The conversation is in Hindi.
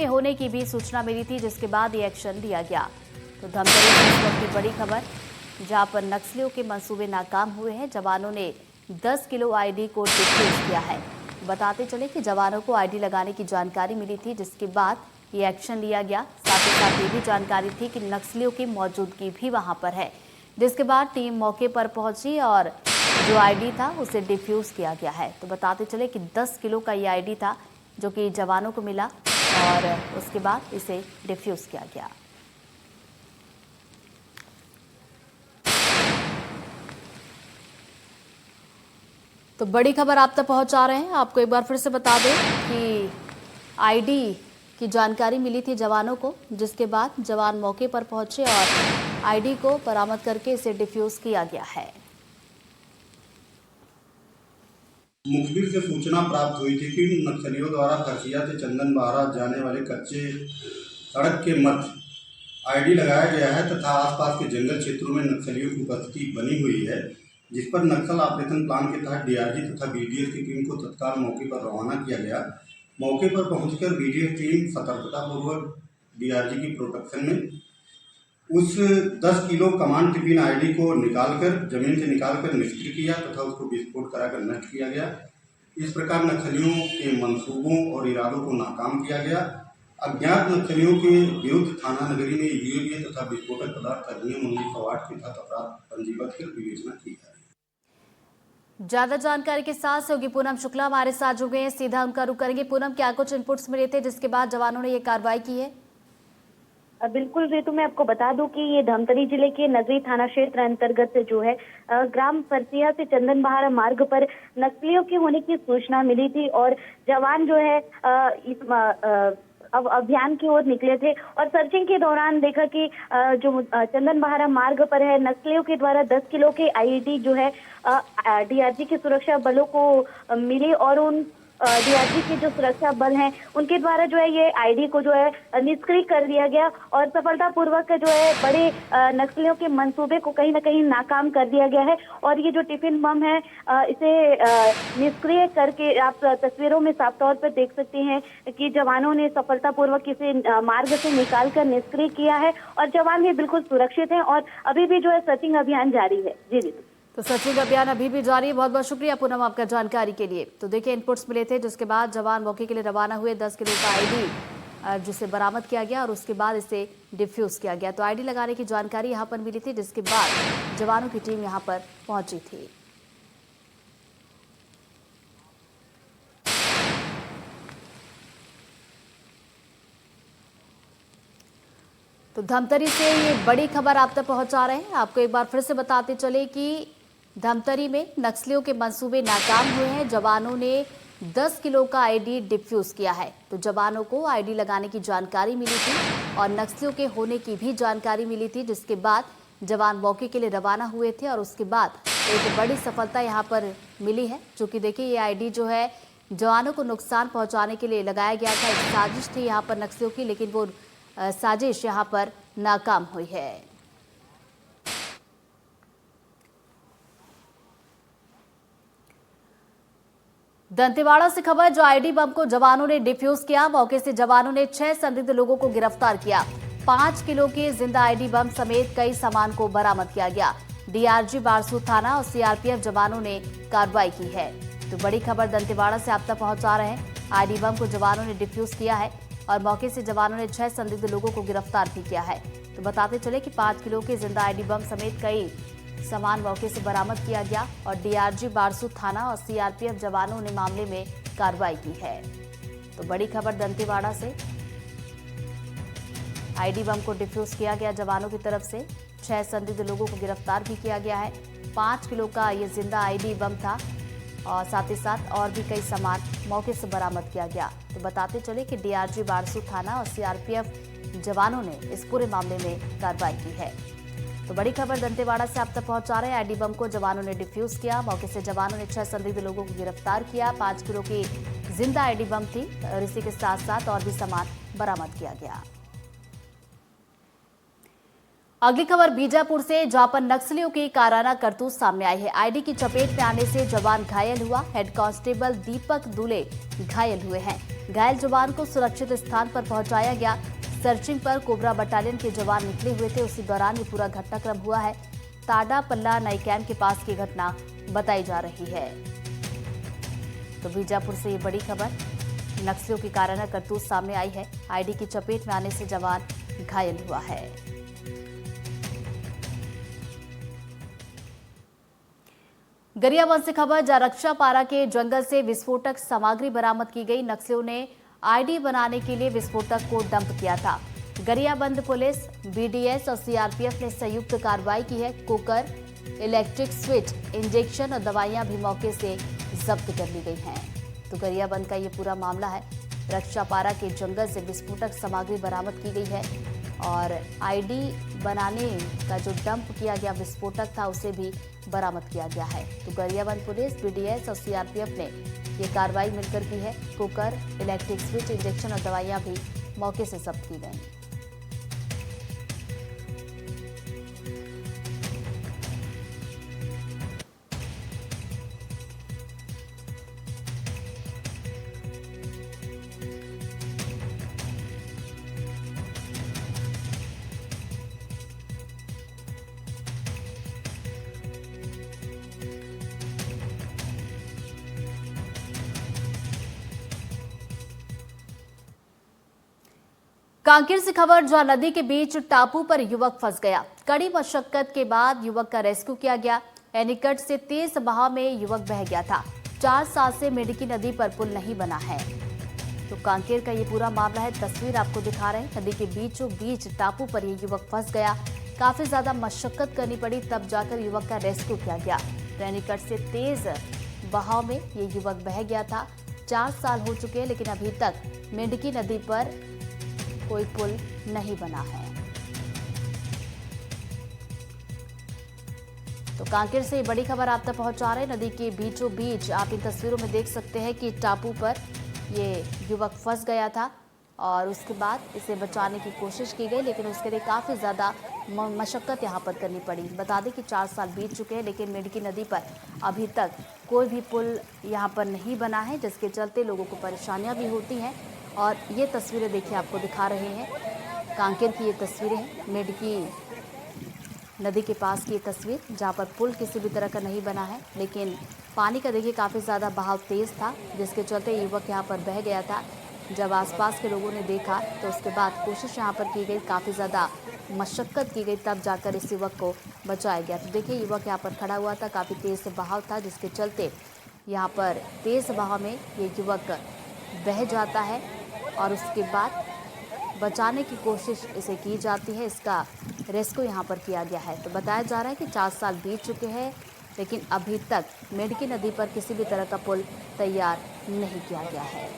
के होने की भी सूचना मिली थी, जिसके बाद ये एक्शन लिया गया। तो धमतरी से इस वक्त की बड़ी खबर, जहां पर नक्सलियों के मंसूबे नाकाम हुए हैं। जवानों ने 10 किलो आईडी को डिफ्यूज किया है। बताते चले कि जवानों को आईडी लगाने की जानकारी मिली थी, जिसके बाद ये एक्शन लिया गया। साथ ही साथ ये भी जानकारी थी कि नक्सलियों की मौजूदगी भी वहां पर है, जिसके बाद टीम मौके पर पहुंची और जो आईडी था उसे डिफ्यूज किया गया है। तो बताते चले कि 10 किलो का ये आईडी था जो कि जवानों को मिला और उसके बाद इसे डिफ्यूज किया गया। तो बड़ी खबर आप तक पहुंचा रहे हैं। आपको एक बार फिर से बता दें कि आईडी की जानकारी मिली थी जवानों को, जिसके बाद जवान मौके पर पहुंचे और आईडी को बरामद करके इसे डिफ्यूज किया गया है। मुखबिर से सूचना प्राप्त हुई थी कि नक्सलियों द्वारा खरसिया से चंदन बारा जाने वाले कच्चे सड़क के मध्य आईडी लगाया गया है तथा आसपास के जंगल क्षेत्रों में नक्सलियों की उपस्थिति बनी हुई है, जिस पर नक्सल ऑपरेशन प्लान के तहत डीआरजी तथा बीडीएस की टीम को तत्काल मौके पर रवाना किया गया। मौके पर पहुंचकर बीडीएस टीम सतर्कतापूर्वक डीआरजी की प्रोटेक्शन में उस 10 किलो कमांड टिफिन आईडी को निकालकर जमीन से निकालकर निष्क्रिय किया तथा उसको विस्फोट कराकर नष्ट किया गया। इस प्रकार नक्सलियों के मंसूबों और इरादों को नाकाम किया गया। अज्ञात नक्सलियों के विरुद्ध थाना नगरी में यूएपीए तथा विस्फोटक पदार्थ अधिनियम 1908 के तहत अपराध पंजीबद्ध कर विवेचना की जा रही है। ज्यादा जानकारी के साथ सहयोगी पूनम शुक्ला हमारे साथ जुड़ गए हैं, सीधा उनका रुख करेंगे। पूनम, क्या कुछ इनपुट्स मिले थे जिसके बाद जवानों ने ये कार्रवाई की है? बिल्कुल रितु, मैं आपको बता दूं कि ये धमतरी जिले के नगरी थाना क्षेत्र अंतर्गत जो है ग्राम फरसिया से चंदन बहारा मार्ग पर नक्सलियों के होने की सूचना मिली थी और जवान जो है इस अब अभियान की ओर निकले थे और सर्चिंग के दौरान देखा कि जो चंदन बहारा मार्ग पर है नक्सलियों के द्वारा 10 किलो के आईडी जो है डीआरजी के सुरक्षा बलों को मिली और उन डीआरजी के जो सुरक्षा बल हैं उनके द्वारा जो है ये आईडी को जो है निष्क्रिय कर दिया गया और सफलतापूर्वक जो है बड़े नक्सलियों के मंसूबे को कहीं ना कहीं नाकाम कर दिया गया है। और ये जो टिफिन बम है इसे निष्क्रिय करके आप तस्वीरों में साफ तौर पर देख सकते हैं कि जवानों ने सफलतापूर्वक इसे मार्ग से निकाल कर निष्क्रिय किया है और जवान भी बिल्कुल सुरक्षित हैं और अभी भी जो है सर्चिंग अभियान जारी है। जी जी, तो सर्चिंग अभियान अभी भी जारी है। बहुत बहुत शुक्रिया पूनम आपका जानकारी के लिए। तो देखिए, इनपुट्स मिले थे जिसके बाद जवान मौके के लिए रवाना हुए। 10 किलो का आईडी जिसे बरामद किया गया और उसके बाद इसे डिफ्यूज किया गया। तो आईडी लगाने की जानकारी यहां पर मिली थी, जिसके बाद जवानों की टीम यहां पर पहुंची थी। तो धमतरी से ये बड़ी खबर आप तक पहुंचा रहे हैं। आपको एक बार फिर से बताते चले कि धमतरी में नक्सलियों के मंसूबे नाकाम हुए हैं। जवानों ने 10 किलो का आईडी डिफ्यूज किया है। तो जवानों को आईडी लगाने की जानकारी मिली थी और नक्सलियों के होने की भी जानकारी मिली थी, जिसके बाद जवान मौके के लिए रवाना हुए थे और उसके बाद एक बड़ी सफलता यहाँ पर मिली है। जो कि देखिए, ये आईडी जो है जवानों को नुकसान पहुँचाने के लिए लगाया गया था। एक साजिश थी यहाँ पर नक्सलियों की, लेकिन वो साजिश यहाँ पर नाकाम हुई है। दंतेवाड़ा से खबर, जो आईडी बम को जवानों ने डिफ्यूज किया। मौके से जवानों ने 6 संदिग्ध लोगों को गिरफ्तार किया। 5 किलो के जिंदा आईडी बम समेत कई सामान को बरामद किया गया। डीआरजी बारसूर थाना और सीआरपीएफ जवानों ने कार्रवाई की है। तो बड़ी खबर दंतेवाड़ा से आप तक पहुंचा रहे हैं। आईडी बम को जवानों ने डिफ्यूज किया है और मौके से जवानों ने 6 संदिग्ध लोगों को गिरफ्तार भी किया है। तो बताते चले कि 5 किलो के जिंदा आईडी बम समेत कई सामान मौके से बरामद किया गया और डीआरजी बारसूर थाना और सीआरपीएफ जवानों ने मामले में कार्रवाई की है। तो बड़ी खबर दंतेवाड़ा से, आईडी बम को डिफ्यूज किया गया जवानों की तरफ से। 6 संदिग्ध लोगों को गिरफ्तार भी किया गया है। 5 किलो का ये जिंदा आईडी बम था और साथ ही साथ और भी कई सामान मौके से बरामद किया गया। तो बताते चले कि डीआरजी बारसूर थाना और सीआरपीएफ जवानों ने इस पूरे मामले में कार्रवाई की है। तो बड़ी खबर दंतेवाड़ा से आप तक पहुंचा रहे हैं। आईडी बम को जवानों ने डिफ्यूज किया। मौके से जवानों ने 6 संदिग्ध लोगों को गिरफ्तार किया। 5 किलो की जिंदा आईडी बम थी और इसी के साथ साथ और भी सामान बरामद किया गया। अगली खबर बीजापुर से, जहां पर नक्सलियों की काराना करतूत सामने आई है। आईडी की चपेट में आने से जवान घायल हुआ। हेड कांस्टेबल दीपक दुले घायल हुए हैं। घायल जवान को सुरक्षित स्थान पर पहुंचाया गया। सर्चिंग पर कोबरा बटालियन के जवान निकले हुए थे। उसी दौरान ये पूरा घटनाक्रम हुआ है। ताडा पल्ला नई कैंप के पास की घटना बताई जा रही है। तो बीजापुर से ये बड़ी खबर, नक्सलियों की काराना करतूत सामने आई है। आईडी की चपेट में आने से जवान घायल हुआ है। गरियाबंद से खबर, जहां रक्षापारा के जंगल से विस्फोटक सामग्री बरामद की गई। नक्सलियों ने आईडी बनाने के लिए विस्फोटक को डंप किया था। गरियाबंद पुलिस, बीडीएस और सीआरपीएफ ने संयुक्त कार्रवाई की है। कुकर, इलेक्ट्रिक स्विच, इंजेक्शन और दवाइयां भी मौके से जब्त कर ली गई हैं। तो गरियाबंद का ये पूरा मामला है। रक्षापारा के जंगल से विस्फोटक सामग्री बरामद की गई है और आईडी बनाने का जो डंप किया गया विस्फोटक था उसे भी बरामद किया गया है। तो गरियाबंद पुलिस, बीडीएस और सीआरपीएफ ने ये कार्रवाई मिलकर की है। कुकर, इलेक्ट्रिक स्विच, इंजेक्शन और दवाइयां भी मौके से जब्त की गई। कांकेर से खबर, जहां नदी के बीच टापू पर युवक फंस गया। कड़ी मशक्कत के बाद युवक का रेस्क्यू किया गया। एनीकट से तेज बहाव में युवक बह गया था। 4 साल से मेडकी नदी पर पुल नहीं बना है। तो कांकेर का ये पूरा मामला है। तस्वीर आपको दिखा रहे हैं। नदी के बीचों बीच टापू पर ये युवक फंस गया। काफी ज्यादा मशक्कत करनी पड़ी, तब जाकर युवक का रेस्क्यू किया गया। एनीकट से तेज बहाव में ये युवक बह गया था। 4 साल हो चुके हैं, लेकिन अभी तक मेडकी नदी पर कोई पुल नहीं बना है। तो कांकेर से बड़ी खबर आप तक पहुंचा रहे हैं। नदी के बीचों बीच आप इन तस्वीरों में देख सकते हैं कि टापू पर ये युवक फंस गया था और उसके बाद इसे बचाने की कोशिश की गई, लेकिन उसके लिए काफ़ी ज़्यादा मशक्कत यहाँ पर करनी पड़ी। बता दें कि 4 साल बीत चुके हैं, लेकिन मेडकी नदी पर अभी तक कोई भी पुल यहाँ पर नहीं बना है, जिसके चलते लोगों को परेशानियाँ भी होती हैं। और ये तस्वीरें देखिए आपको दिखा रहे हैं। कांकेर की ये तस्वीरें हैं, मेडकी नदी के पास की ये तस्वीर, जहाँ पर पुल किसी भी तरह का नहीं बना है, लेकिन पानी का देखिए काफ़ी ज़्यादा बहाव तेज़ था, जिसके चलते युवक यहाँ पर बह गया था। जब आसपास के लोगों ने देखा तो उसके बाद कोशिश यहाँ पर की गई, काफ़ी ज़्यादा मशक्क़त की गई, तब जाकर इस युवक को बचाया गया। तो देखिए युवक यहाँ पर खड़ा हुआ था, काफ़ी तेज़ बहाव था, जिसके चलते यहाँ पर तेज़ बहाव में ये युवक बह जाता है और उसके बाद बचाने की कोशिश इसे की जाती है। इसका रेस्क्यू यहाँ पर किया गया है। तो बताया जा रहा है कि 4 साल बीत चुके हैं, लेकिन अभी तक मेडकी नदी पर किसी भी तरह का पुल तैयार नहीं किया गया है।